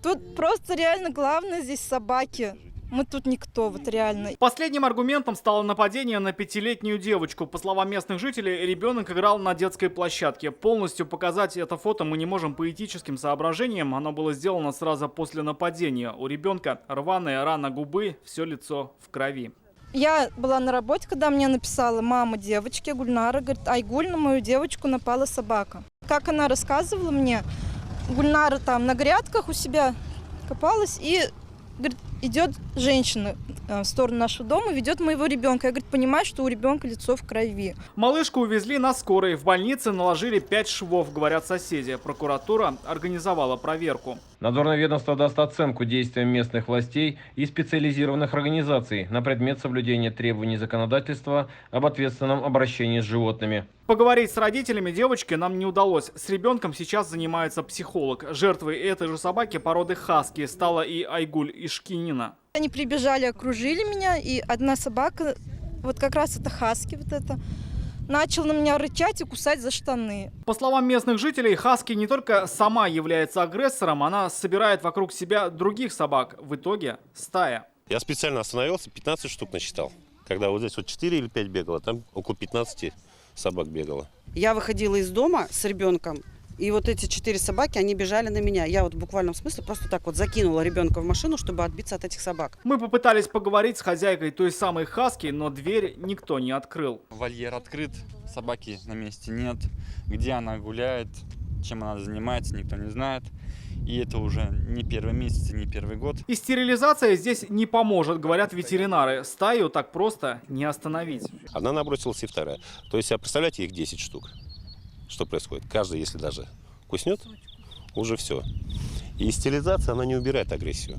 Тут просто реально главное здесь собаки. Мы тут никто, вот реально. Последним аргументом стало нападение на 5-летнюю девочку. По словам местных жителей, ребенок играл на детской площадке. Полностью показать это фото мы не можем по этическим соображениям. Оно было сделано сразу после нападения. У ребенка рваная рана губы, все лицо в крови. Я была на работе, когда мне написала мама девочки, Гульнара, говорит: Айгуль, на мою девочку напала собака. Как она рассказывала мне, Гульнара там на грядках у себя копалась и, говорит, идет женщина в сторону нашего дома, ведет моего ребенка. Я, говорит, понимаю, что у ребенка лицо в крови. Малышку увезли на скорой. В больнице наложили 5 швов, говорят соседи. Прокуратура организовала проверку. Надзорное ведомство даст оценку действиям местных властей и специализированных организаций на предмет соблюдения требований законодательства об ответственном обращении с животными. Поговорить с родителями девочки нам не удалось. С ребенком сейчас занимается психолог. Жертвой этой же собаки породы хаски стала и Айгуль Ишкинина. Они прибежали, окружили меня, и одна собака, вот как раз это хаски, вот это, начал на меня рычать и кусать за штаны. По словам местных жителей, хаски не только сама является агрессором, она собирает вокруг себя других собак. В итоге стая. Я специально остановился, 15 штук насчитал. Когда вот здесь вот 4 или 5 бегало, там около 15 собак бегало. Я выходила из дома с ребенком, и вот эти 4 собаки, они бежали на меня. Я вот в буквальном смысле просто так вот закинула ребенка в машину, чтобы отбиться от этих собак. Мы попытались поговорить с хозяйкой той самой хаски, но дверь никто не открыл. Вольер открыт, собаки на месте нет. Где она гуляет, чем она занимается, никто не знает. И это уже не первый месяц, не первый год. И стерилизация здесь не поможет, говорят ветеринары. Стаю так просто не остановить. Одна набросилась и вторая. То есть, представляете, их 10 штук. Что происходит? Каждый, если даже куснет, уже все. И стерилизация, она не убирает агрессию.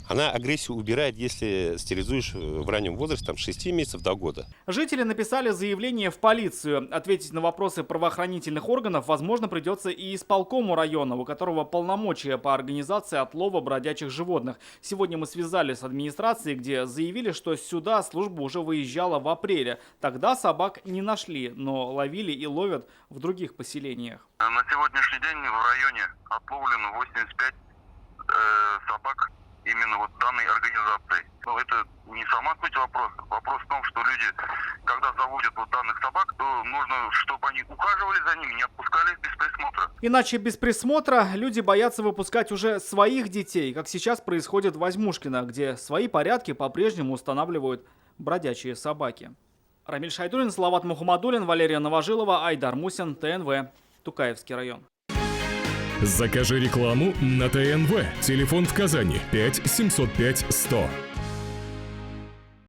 Она агрессию убирает, если стерилизуешь в раннем возрасте, там, с 6 месяцев до года. Жители написали заявление в полицию. Ответить на вопросы правоохранительных органов, возможно, придется и исполкому района, у которого полномочия по организации отлова бродячих животных. Сегодня мы связались с администрацией, где заявили, что сюда служба уже выезжала в апреле. Тогда собак не нашли, но ловили и ловят в других поселениях. На сегодняшний день в районе отловлено 85 собак. Именно вот данной организацией. Но это не сама суть вопроса. Вопрос в том, что люди, когда заводят вот данных собак, то нужно, чтобы они ухаживали за ними, не отпускали их без присмотра. Иначе без присмотра люди боятся выпускать уже своих детей, как сейчас происходит в Возьмушкино, где свои порядки по-прежнему устанавливают бродячие собаки. Рамиль Шайдуллин, Салават Мухаммадуллин, Валерия Новожилова, Айдар Мусин, ТНВ, Тукаевский район. Закажи рекламу на ТНВ. Телефон в Казани 5 705 100.